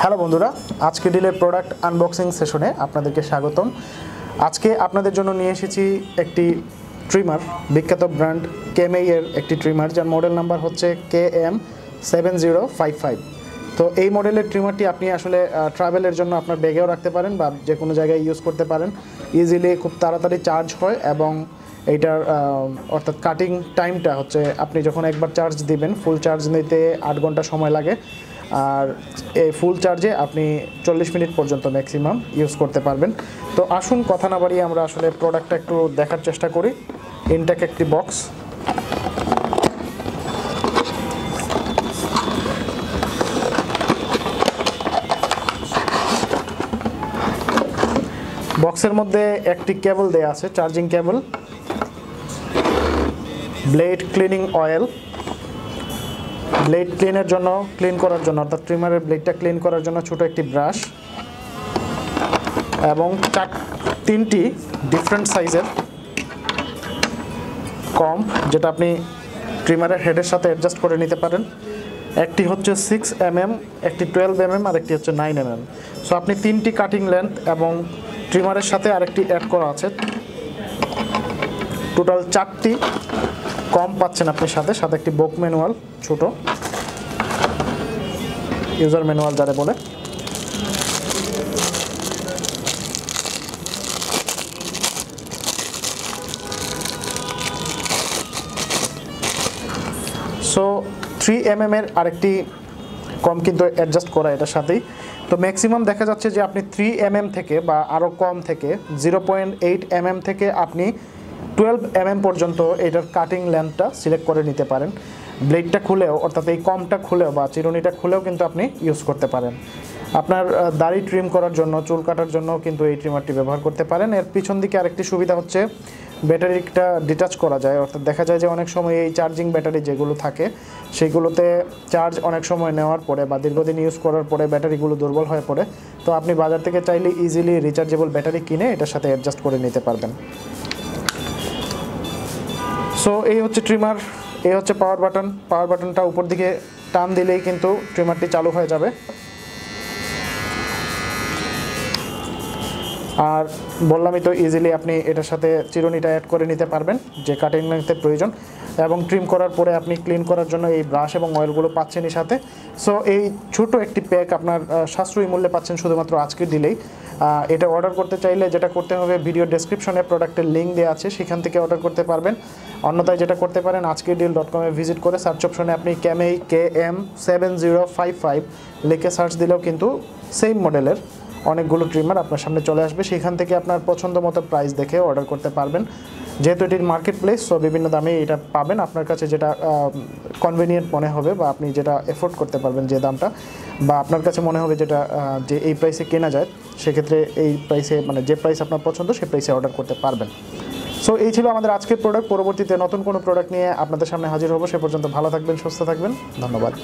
Hello বন্ধুরা, আজকে ডিলের product unboxing সেশনে আপনাদেরকে স্বাগতম। আজকে আপনাদের জন্য নিয়ে এসেছি একটি ট্রিমার, বিখ্যাত ব্র্যান্ড কেমেই এর একটি ট্রিমার, যার মডেল নাম্বার হচ্ছে KM-7055। তো এই মডেলের ট্রিমারটি আপনি আসলে ট্রাভেলের জন্য আপনার ব্যাগেও রাখতে পারেন বা যে কোনো জায়গায় ইউজ করতে পারেন। ইজিলি খুব তাড়াতাড়ি চার্জ হয় এবং এইটার অর্থাৎ কাটিং টাইমটা হচ্ছে আপনি যখন একবার চার্জ দিবেন, ফুল চার্জ নিতে 8 ঘন্টা সময় লাগে, আর এই ফুল চার্জে আপনি 40 মিনিট পর্যন্ত ম্যাক্সিমাম ইউজ করতে পারবেন। তো আসুন কথা না বাড়িয়ে আমরা আসলে প্রোডাক্টটা একটু দেখার চেষ্টা করি। ইনটেক একটি বক্স, বক্সের মধ্যে একটি কেবল দেয়া আছে, charging cable, blade cleaning oil, blade clean করার জন্য অর্থাৎ ট্রিমারের ব্লেডটা ক্লিন করার জন্য ছোট একটি ব্রাশ এবং তিনটি ডিফারেন্ট সাইজের কম্ব, যেটা আপনি ট্রিমারের হেডের সাথে অ্যাডজাস্ট করে নিতে পারেন। একটি হচ্ছে 6 mm, একটি 12 mm আর একটি হচ্ছে 9 mm। সো আপনি তিনটি কাটিং লেন্থ এবং ট্রিমারের সাথে আরেকটি অ্যাড করা আছে, টোটাল 4টি কম্ব পাচ্ছেন আপনি সাথে সাথে একটি বুক ম্যানুয়াল, ছোট ইউজার ম্যানুয়াল যারা বলে। সো 3 mm এর আরেকটি কম কিন্তু অ্যাডজাস্ট করা এটার সাথেই। তো ম্যাক্সিমাম দেখা যাচ্ছে যে আপনি 3 mm থেকে বা আরও কম থেকে 0.8 mm থেকে আপনি 12 mm পর্যন্ত এটার কাটিং লেন্থটা সিলেক্ট করে নিতে পারেন। ব্লেডটা খুলেও অর্থাৎ এই কমটা খুলেও বা চিরুনিটা খুলেও কিন্তু আপনি ইউজ করতে পারেন। আপনার দাড়ি ট্রিম করার জন্য, চুল কাটার জন্য কিন্তু এই ট্রিমারটি ব্যবহার করতে পারেন। এর পিছন দিকে আরেকটি সুবিধা হচ্ছে ব্যাটারিটা ডিটাচ করা যায়, অর্থাৎ দেখা যায় যে অনেক সময় এই চার্জিং ব্যাটারি যেগুলো থাকে সেইগুলোতে চার্জ অনেক সময় নেওয়ার পরে বা দীর্ঘদিন ইউজ করার পরে ব্যাটারিগুলো দুর্বল হয়ে পড়ে। তো আপনি বাজার থেকে চাইলে ইজিলি রিচার্জেবল ব্যাটারি কিনে এটার সাথে অ্যাডজাস্ট করে নিতে পারবেন। সো এই হচ্ছে ট্রিমার, এই হচ্ছে পাওয়ার বাটন। পাওয়ার বাটনটা উপর দিকে টান দিলেই কিন্তু ট্রিমারটি চালু হয়ে যাবে। আর বললামই তো, ইজিলি আপনি এটার সাথে চিরুনিটা অ্যাড করে নিতে পারবেন যে কাটিং লেন্থের প্রয়োজন, এবং ট্রিম করার পরে আপনি ক্লিন করার জন্য এই ব্রাশ এবং অয়েলগুলো পাচ্ছেনই সাথে। সো এই ছোট একটি প্যাক আপনার সাশ্রয়ী মূল্যে পাচ্ছেন শুধুমাত্র আজকের ডিলেই। এটা অর্ডার করতে চাইলে যেটা করতে হবে, ভিডিও ডেসক্রিপশনে প্রোডাক্টের লিঙ্ক দেওয়া আছে, সেখান থেকে অর্ডার করতে পারবেন। অন্যথায় যেটা করতে পারেন, ajkerdeal.com-এ ভিজিট করে সার্চ অপশনে আপনি Kemei KM-7055 লিখে সার্চ দিলেও কিন্তু সেম মডেলের অনেকগুলো ট্রিমার আপনার সামনে চলে আসবে। সেখান থেকে আপনার পছন্দ মতো প্রাইস দেখে অর্ডার করতে পারবেন। যেহেতু এটির মার্কেট প্লেস, সো বিভিন্ন দামে এটা পাবেন। আপনার কাছে যেটা কনভিনিয়েন্ট মনে হবে বা আপনি যেটা এফোর্ড করতে পারবেন যে দামটা, বা আপনার কাছে মনে হবে যেটা যে এই প্রাইসে কেনা যায়, সেক্ষেত্রে এই প্রাইসে মানে যে প্রাইস আপনার পছন্দ সেই প্রাইসে অর্ডার করতে পারবেন। সো এই ছিল আমাদের আজকের প্রোডাক্ট। পরবর্তীতে নতুন কোনো প্রোডাক্ট নিয়ে আপনাদের সামনে হাজির হবো। সে পর্যন্ত ভালো থাকবেন, সুস্থ থাকবেন। ধন্যবাদ।